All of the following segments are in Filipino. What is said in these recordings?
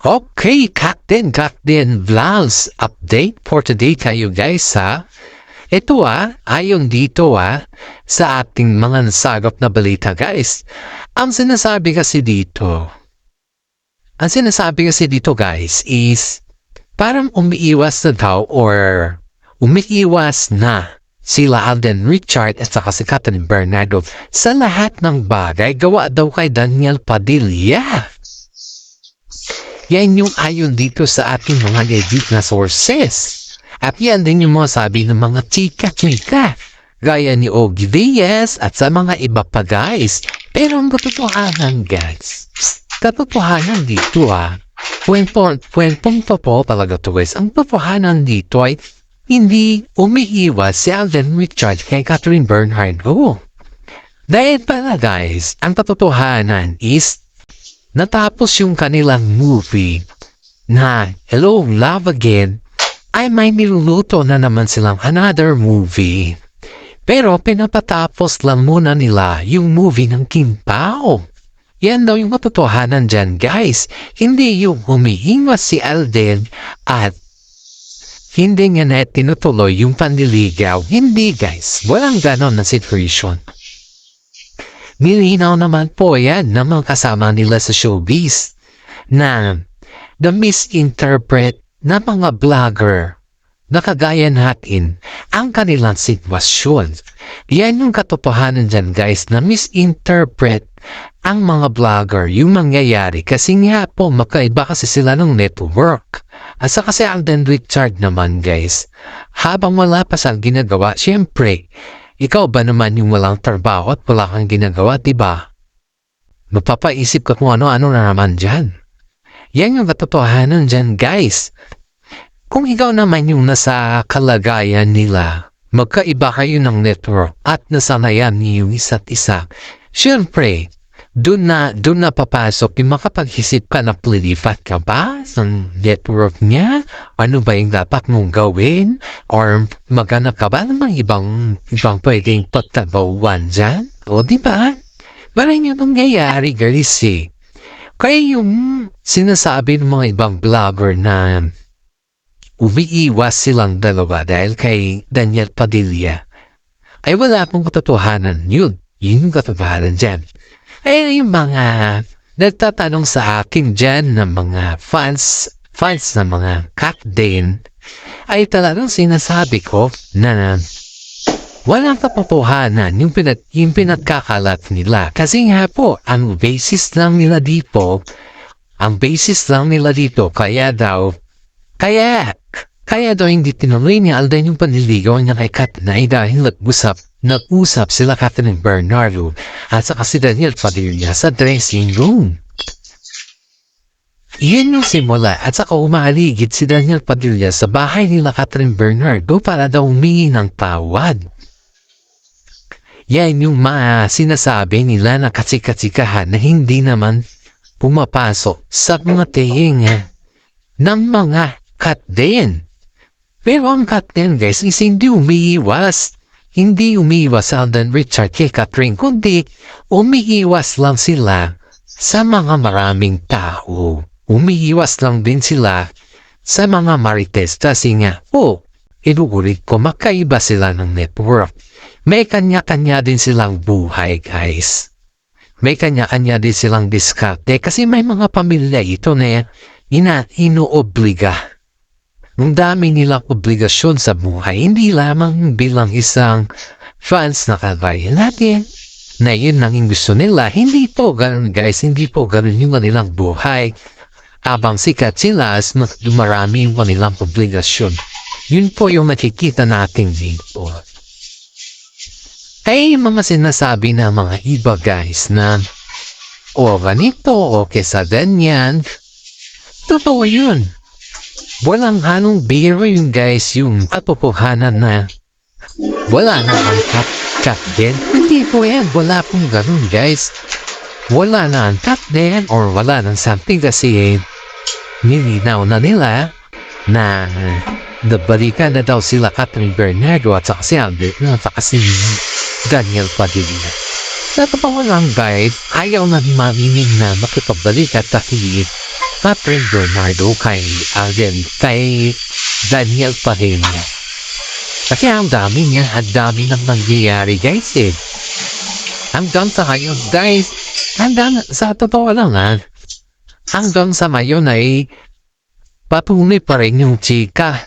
Okay, Captain Vlogs update for today kayo guys ha. Ito ayon dito sa ating mga nasagap na balita guys. Ang sinasabi kasi dito guys is parang umiiwas na daw or umiiwas na sila Alden Richard at saka si Catherine Bernardo sa lahat ng bagay gawa daw kay Daniel Padilla. Yan yung ayon dito sa ating mga legit na sources. At yan din yung mga sabi ng mga chika-chika. Gaya ni Ogie Diaz at sa mga iba pa guys. Pero ang katotohanan guys. Katotohanan dito kwentong totoo talaga to guys. Ang katotohanan dito ay hindi umiiwas si Alden Richard kay Catherine Bernardo. Dahil pala guys, ang katotohanan is natapos yung kanilang movie na Hello Love Again ay may niluluto na naman silang another movie. Pero pinapatapos lang muna nila yung movie ng Kim Pao. Yan daw yung katotohanan dyan guys. Hindi yung humihingas si Alden at hindi nga na tinutuloy yung panliligaw. Hindi guys, walang ganon na situation. Nilinaw naman po yan na mga kasama nila sa showbiz na the misinterpret na mga vlogger na kagaya natin ang kanilang sitwasyon. Yan yung katotohanan dyan guys na misinterpret ang mga vlogger yung mangyayari kasi nga po makaiba kasi sila ng network. At saka si Alden Richard naman guys, habang wala pa siyang ginagawa, syempre, ikaw ba naman yung walang trabaho at wala kang ginagawa, diba? Mapapaisip ka kung ano-ano na naman dyan. Yan yung katotohanan dyan, guys. Kung ikaw naman yung nasa kalagayan nila, magkaiba kayo ng network at nasanayan niyo yung isa't isa, syempre, doon na papasok yung makapag-isip ka na lilipat ka ba sa network niya? Ano ba yung dapat mong gawin? Or maghanap ka ba ng mga ibang pwedeng pagtabawan dyan? O diba? Parang yung nangyayari guys eh. Kaya yung sinasabi ng mga ibang vlogger na umiiwas silang dalawa dahil kay Daniel Padilla ay wala pong katotohanan yun. Yun yung katotohanan dyan. Ay yung mga nagtatanong sa akin dyan ng mga fans na mga Captain ay talagang sinasabi ko na walang katotohanan yung pinagkakalat nila. Kasi nga po, ang basis lang nila dito, kaya daw hindi tinuloy ni Alden yung panliligaw niya kay Katnay dahil nag-usap sila Catherine Bernardo at saka si Daniel Padilla sa dressing room. Iyan yung simula at saka umaaligid si Daniel Padilla sa bahay nila Catherine Bernardo para daw humingi ng tawad. Yan yung sinasabi nila na katsika-tsikahan na hindi naman pumapasok sa mga tinga ng mga Captain. Pero ang Captain guys is hindi umiiwas Alden Richard kay Catherine, kundi umiiwas lang sila sa mga maraming tao. Umiiwas lang din sila sa mga marites kasi nga, inuulit ko, makaiba sila ng network. May kanya-kanya din silang buhay guys. May kanya-kanya din silang diskarte kasi may mga pamilya ito na inuobliga. Ang dami nilang obligasyon sa buhay, hindi lamang bilang isang fans na kagaya natin, na yun lang yung gusto nila. Hindi po ganun guys, hindi po ganun yung kanilang buhay. Abang sikat sila, mas marami yung kanilang obligasyon. Yun po yung makikita natin dito. Ay mga sinasabi na mga iba guys na ganito o kesa ganyan, totoo yun. Walang halong biro yung guys yung katotohanan na wala na ang Captain. Hindi po yan, wala pong ganun guys. Wala na ang Captain or wala na something kasi nilinaw na nila na nabalikan na daw sila Catherine Bernardo at saka si Albert at saka si Daniel Padilla. Sa totoo lang guys, ayaw na marinig na makipabalik at Catherine Bernardo kay Alden, kay Daniel Padilla. Kasi ang dami niya, ang dami nang nangyayari guys eh. Hanggang sa ngayon guys, hanggang sa totoo lang hanggang sa ngayon ay patuloy pa rin yung chika.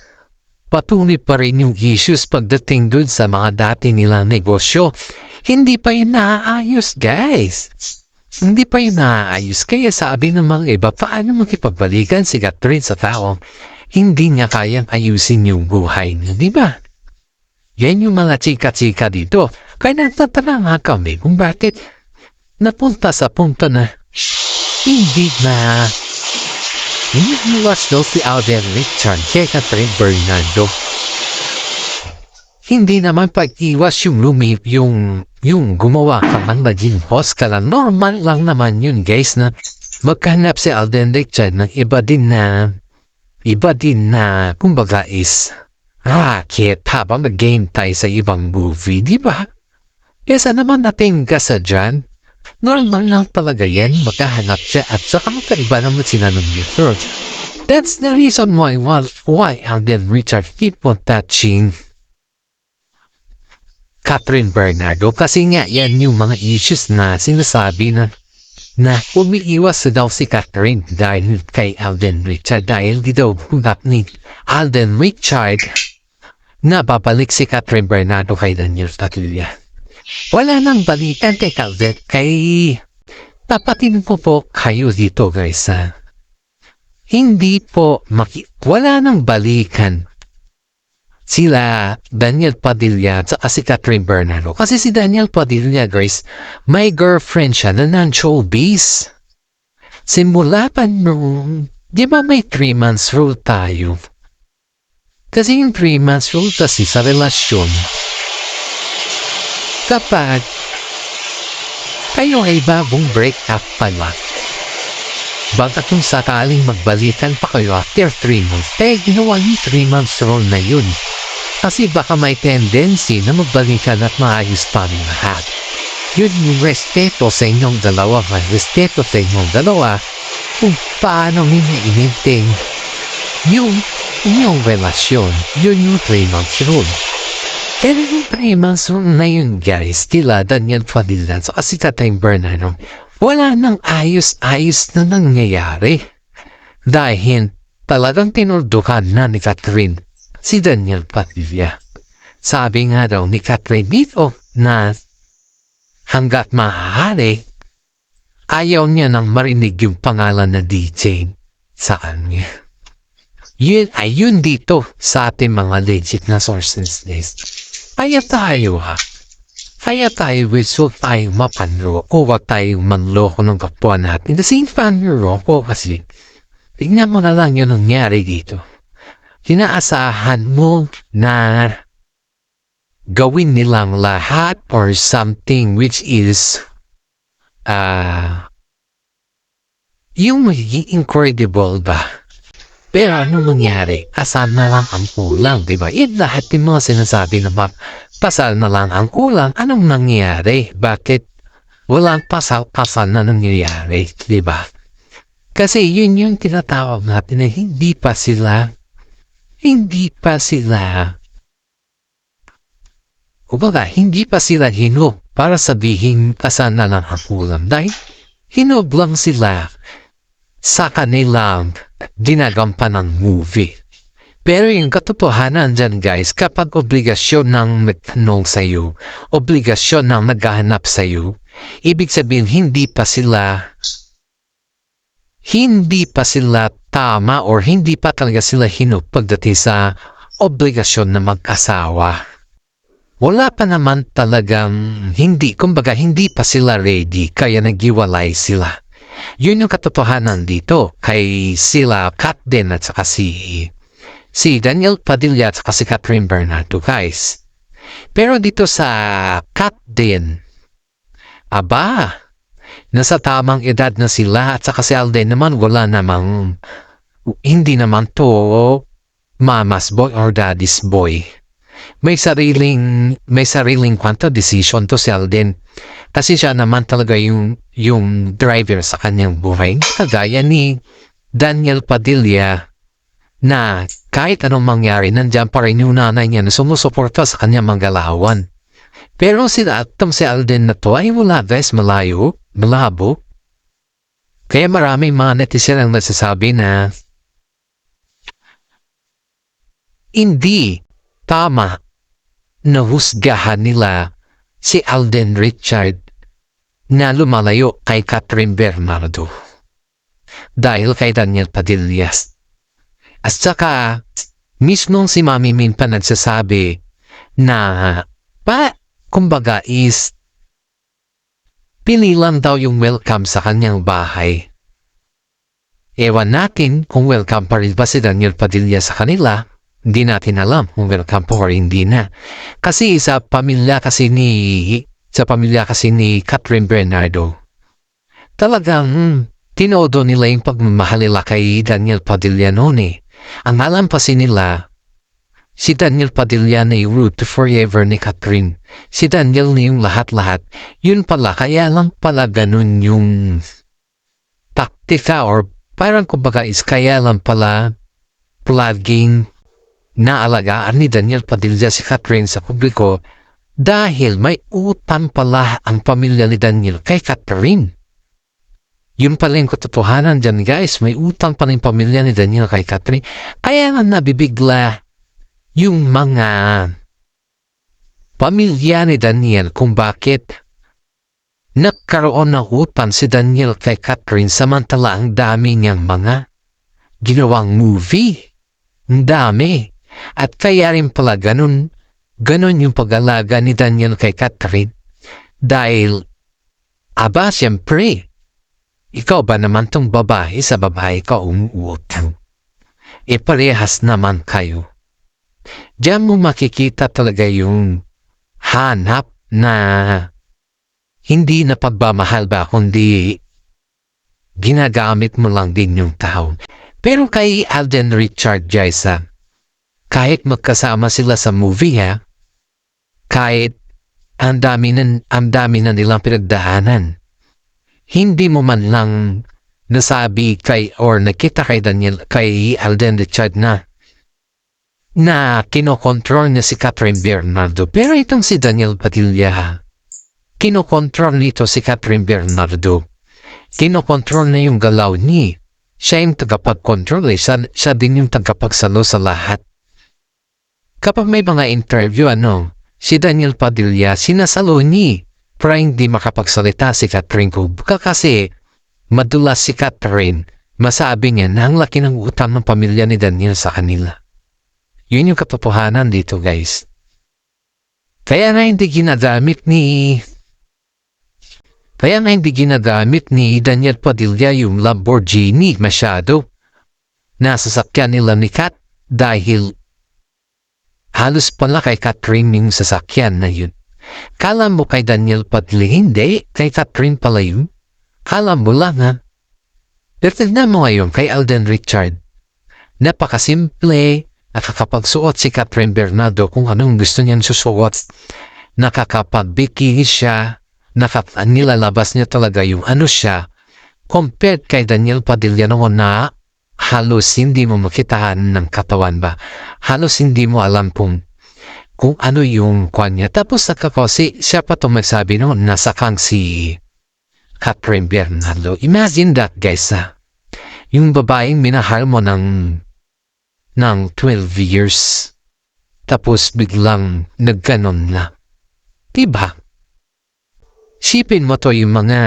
Patuloy pa rin yung issues pagdating dun sa mga dati nilang negosyo. Hindi pa yun naaayos guys. Hindi pa yun naaayos. Kaya sabi ng mga iba, paano makipagbalikan si Catherine sa taong hindi niya kayang ayusin yung buhay niya, di ba? Yan yung mga chika-chika dito. Kaya nagtatala nga kami kung bakit napunta sa punto na hindi na iniiwas daw si Alden Richard kay Catherine Bernardo. Hindi naman pag-iwas yung gumawa ka man maging host ka lang. Normal lang naman yun guys na maghanap si Alden Richard ng iba din na kumbaga is racket habang nag-game tayo sa ibang movie, di ba? Kesa naman natin ka dyan, normal lang talaga yan, magkahanap siya at saka magkaiba naman sila ng research. That's the reason why Alden Richard keep on touching Catherine Bernardo kasi nga yan yung mga issues na sinasabi na umiiwas daw si Catherine dahil kay Alden Richard dahil di daw hugap ni Alden Richard na babalik si Catherine Bernardo kay Daniel Padilla. Wala nang balikan kay Alden kay tapatin po kayo dito guys hindi po wala nang balikan sila Daniel Padilla at saka si Catherine Bernardo. Kasi si Daniel Padilla, guys, may girlfriend siya na non-showbiz. Simula pa nung, di ba may 3 months rule tayo? Kasi yung 3 months rule kasi sa relasyon, kapag kayo ay bagong break up pala, baka kung sakaling magbalikan pa kayo after 3 months, ginawa yung 3 months rule na yun. Kasi baka may tendency na magbalikan at maayos pa rin lahat. Yun yung respeto sa inyong dalawa, may respeto sa inyong dalawa kung paano ini-maintain yung inyong relasyon. Yun yung 3 months rule. Pero yung 3 months rule na yun guys, tila Daniel Padilla so kasi Catherine Bernardo, wala nang ayos-ayos na nangyayari. Dahil talagang tinuldukan na ni Catherine si Daniel Padilla. Sabi nga daw ni Catherine dito na hanggat maaari, ayaw niya nang marinig yung pangalan na DJ sa kanya. Yun dito sa ating mga legit na sources list. Kaya tayo Kaya tayo whistle tayo mapanro o wag tayong manloko ng kapwa natin. The same panloko kasi tingnan mo na lang yun nangyari dito. Inaasahan mo na gawin nilang lahat or something which is yung magiging incredible ba? Pero ano nangyari? Asan na lang ang kulang, diba? Lahat yung mga sinasabi na pasal na lang ang kulang. Anong nangyari? Bakit walang pasal na nangyayari, diba? Kasi yun yung tinatawag natin na hindi pa sila hindi pa sila hinog para sabihin kasan na lang ang kulang dahil hinog lang sila sa kanilang ginagampan ng movie. Pero yung katotohanan dyan guys, kapag obligasyon ng nagtanong sa'yo, obligasyon ng naghahanap sa'yo, ibig sabihin hindi pa sila tama or hindi pa talaga sila hinog pagdating sa obligasyon na mag-asawa. Wala pa naman talagang kumbaga hindi pa sila ready kaya naghiwalay sila. Yun yung katotohanan dito kay sila Kat din at saka si Daniel Padilla at saka si Catherine Bernardo guys. Pero dito sa Kat din, nasa tamang edad na sila at saka si Alden naman hindi naman to mama's boy or daddy's boy. May sariling decision to si Alden. Kasi siya naman talaga yung driver sa kanyang buhay. Kagaya ni Daniel Padilla na kahit anong mangyari, nandiyan pa rin yung nanay niya na sumusuporta sa kanyang manggalawan. Pero si Alden na to ay wala guys, malayo, malabo. Kaya maraming mga netizen ang nagsasabi na hindi tama na husgahan nila si Alden Richard na lumalayo kay Catherine Bernardo dahil kay Daniel Padilla. At saka mismong si Mami Min pa nagsasabi na kumbaga is pinilang daw yung welcome sa kanyang bahay. Ewan natin kung welcome pa rin ba si Daniel Padilla sa kanila. Hindi natin alam kung welcome po or hindi na. Kasi sa pamilya kasi ni Catherine Bernardo, talagang tinodo nila yung pagmamahal nila kay Daniel Padilla noon eh. Ang alam pa nila, si Daniel Padilla na yung root to forever ni Catherine. Si Daniel na yung lahat-lahat. Yun pala, kaya lang pala ganun yung taktika or parang kumbaga is kaya lang pala plugging naalagaan ni Daniel Padilla si Catherine sa publiko dahil may utang pala ang pamilya ni Daniel kay Catherine. Yun pala yung katotohanan dyan guys, may utang pala yung pamilya ni Daniel kay Catherine. Kaya nga nabibigla yung mga pamilya ni Daniel kung bakit nagkaroon ng utang si Daniel kay Catherine samantala ang dami niyang mga ginawang movie. Ang dami. At kaya rin pala ganun yung pag-alaga ni Daniel kay Catherine. Dahil, siyempre, ikaw ba naman tong babae sa babae ka umuutang? Parehas naman kayo. Diyan mo makikita talaga yung hanap na hindi na pagmamahal ba kundi ginagamit mo lang din yung tao. Pero kay Alden Richard Jaisa, kahit magkasama sila sa movie kahit ang dami na nilang pinagdaanan, hindi mo man lang nasabi or nakita kay Alden Richard na kinokontrol niya si Catherine Bernardo. Pero itong si Daniel Padilla, kinokontrol nito si Catherine Bernardo. Kinokontrol na yung galaw ni. Siya yung tagapag-control siya din yung tagapagsalo sa lahat. Kapag may mga interview si Daniel Padilla sinasalo ni para hindi makapagsalita si Catherine Kubka kasi madulas si Catherine. Masabi niya na ang laki ng utang ng pamilya ni Daniel sa kanila. Yun yung katotohanan dito guys. Kaya na hindi ginagamit ni Daniel Padilla yung Lamborghini masyado. Nasasakyan nila ni Kat dahil halos pala kay Catherine yung sasakyan na yun. Kala mo kay Daniel Padilla, hindi. Kay Catherine pala yun. Kala mo lang Pero tignan mo ngayon kay Alden Richard. Napakasimple. Nakakapagsuot si Catherine Bernardo kung anong gusto niyang susuot. Nakakapagbikini siya. Nilalabas niya talaga yung siya. Compared kay Daniel Padilla noon na halos hindi mo makitaan ng katawan ba. Halos hindi mo alam kung ano yung kanya. Tapos siya pa itong magsabi noon nasa kang si Catherine Bernardo. Imagine that guys yung babaeng minahal mo ng 12 years. Tapos biglang nagganon na. Diba? Sipin mo to yung mga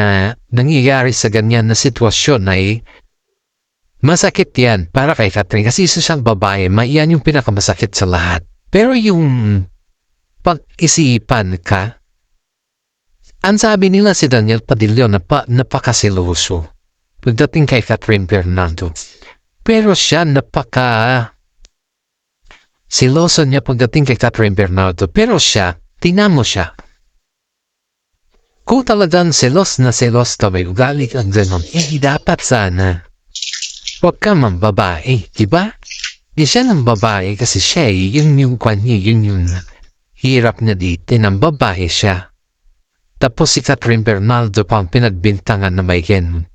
nangyayari sa ganyan na sitwasyon ay masakit yan para kay Catherine kasi isa siyang babae, yan yung pinakamasakit sa lahat. Pero yung pag-isipan ka, ang sabi nila si Daniel Padilla napakasiloso pagdating kay Catherine Bernardo. Pero siya siloso niya pagdating kay Catherine Bernardo. Pero siya, tingnan mo siya. Kung talagang selos na selos ka may ugali kang ganon, dapat sana huwag ka mang babae, diba? Di siya ng babae kasi siya yun yung kanya, yun yung hirap na dito ng babae siya. Tapos si Catherine Bernardo pang pinagbintangan na may ganon.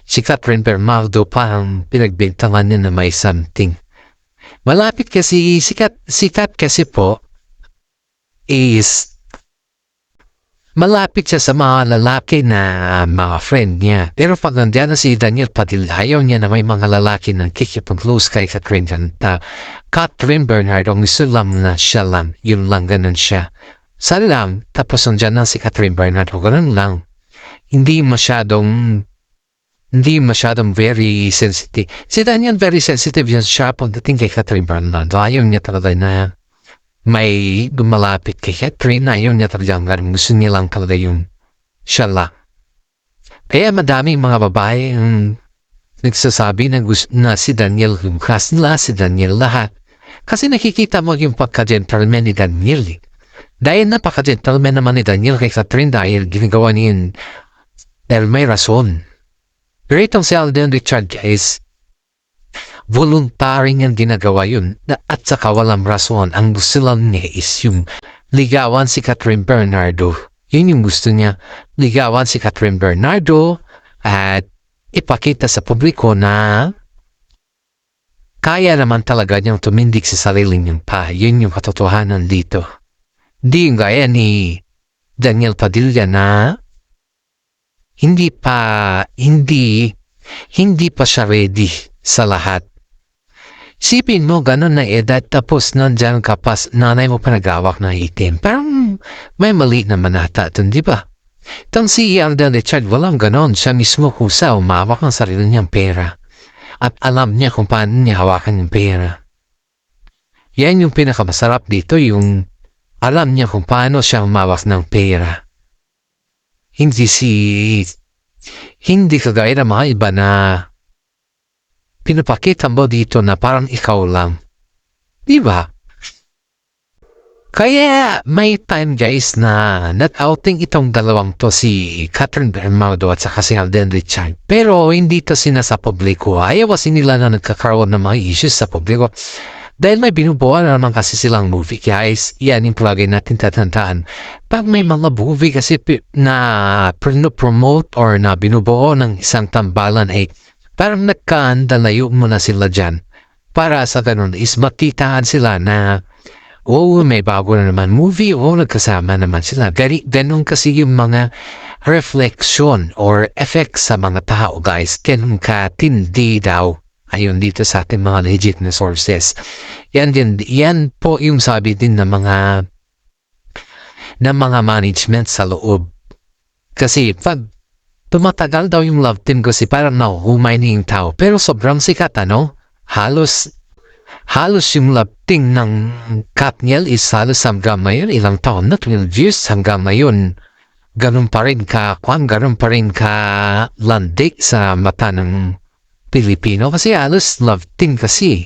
Si Catherine Bernardo pa ang pinagbintangan niya na may something. Malapit kasi, si Kat kasi po is malapit siya sa mga lalaki na mga friend niya. Pero pag nandiyan na si Daniel Padilla, ayaw niya na may mga lalaki na kikipag-close kay Catherine. Catherine Bernardo, ang gusto lang na siya lang. Yun lang, ganun siya. Sana lang, tapos nandiyan na si Catherine Bernardo, ganun lang. Hindi masyadong very sensitive. Si Daniel very sensitive yan siya pagdating kay Catherine Bernardo. Ayaw niya talaga na may dumalapit kay Catherine na yun niya talagang gusto niya lang talaga yung siya lang. Kaya madaming mga babae ang nagsasabi na si Daniel Lucas nila, si Daniel lahat. Kasi nakikita mo yung pagka-gentleman ni Daniel. Dahil napaka-gentleman naman ni Daniel kay Catherine dahil ginagawa niya yun dahil may rason. Pero itong si Alden Richard guys, voluntary niyang ginagawa yun at saka walang rason. Ang gusto lang niya is yung ligawan si Catherine Bernardo. Yun yung gusto niya. Ligawan si Catherine Bernardo at ipakita sa publiko na kaya naman talaga niyang tumindig sa sarili niyang pa. Yun yung katotohanan dito. Di yung gaya ni Daniel Padilla na hindi pa siya ready sa lahat. Sipin mo, ganun na edad, tapos nandyan ka pa, nanay mo pa nag-awak na itim. Parang may mali naman ata dun, di ba? Itong si Alden Richard, walang ganon. Siya mismo kusa, umawak ng sarili niyang pera. At alam niya kung paano niya hawakan yung pera. Yan yung pinakamasarap dito, yung alam niya kung paano siya umawak ng pera. Hindi kagaya ng mga iba na pinapakita mo dito na parang ikaw lang. Diba? Kaya may time guys na nag-outing itong dalawang to, si Catherine Bernardo at saka si Alden Richard. Pero hindi to sinasa publiko. Ayaw kasi nila na nagkakaroon ng mga issues sa publiko. Dahil may binubuo na naman kasi silang movie guys. Yan yung palagi natin tatandaan. Pag may mga movie kasi na promote or na binubuo ng isang tambalan parang nagkaandalayo mo na sila dyan. Para sa ganun is makitaan sila na may bago na naman movie nagkasama naman sila. Ganun kasi yung mga reflection or effect sa mga tao guys. Ganun katindi daw. Ayun dito sa ating mga legit na sources. Yan po yung sabi din ng mga management sa loob. Kasi pag tumatagal daw yung love team kasi parang nahuhumay na yung tao. Pero sobrang sikat halos yung love team ng Katniel is halos hanggang ngayon, ilang taon na, 12 years hanggang ngayon. Ganun pa rin ka landik sa mata ng Pilipino kasi halos love team kasi.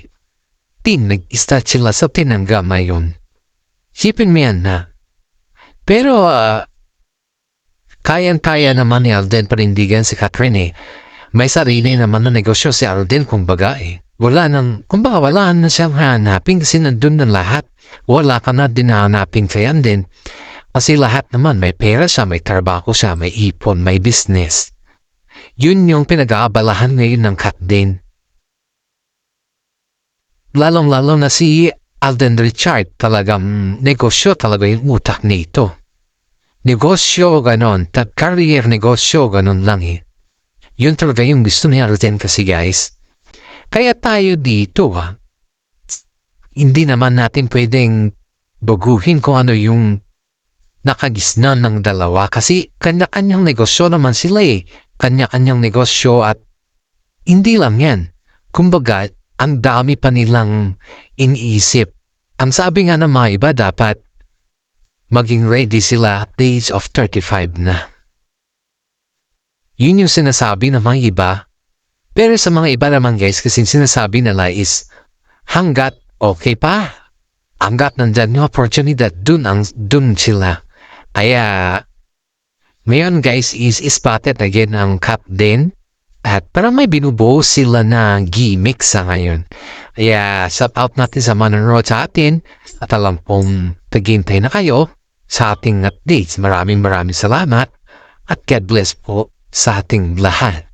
Nag-start sila sa hanggang ngayon. Sipin mo yan na. Pero kayang-kaya naman ni Alden panindigan si Catherine May sarili naman na negosyo si Alden kumbaga Wala na siyang hanapin kasi nandun na lahat. Wala ka na din hanapin kay Alden. Kasi lahat naman may pera siya, may trabaho siya, may ipon, may business. Yun yung pinag-aabalahan ngayon ng Kat din. Lalong-lalo na si Alden Richard, talagang negosyo talaga yung utak nito. Negosyo ganon, career negosyo ganon lang Yun talaga yung gusto ni Alden kasi guys. Kaya tayo dito hindi naman natin pwedeng baguhin kung ano yung nakagisnan ng dalawa kasi kanya-kanyang negosyo naman sila Kanya-kanyang negosyo at hindi lang yan. Kumbaga, ang dami pa nilang iniisip. Ang sabi nga ng mga iba dapat maging ready sila at the age of 35 na. Yun yung sinasabi ng mga iba. Pero sa mga iba naman guys, kasi sinasabi nila is hanggat okay pa. Hanggat nandyan yung opportunity, dun sila. Kaya ngayon guys is spotted again ang Kat din. At parang may binubuo sila na gimmick sa ngayon. Kaya shout out natin sa manonood sa atin. At alam kong taghintay na kayo sa ating updates. Maraming salamat. At God bless po sa ating lahat.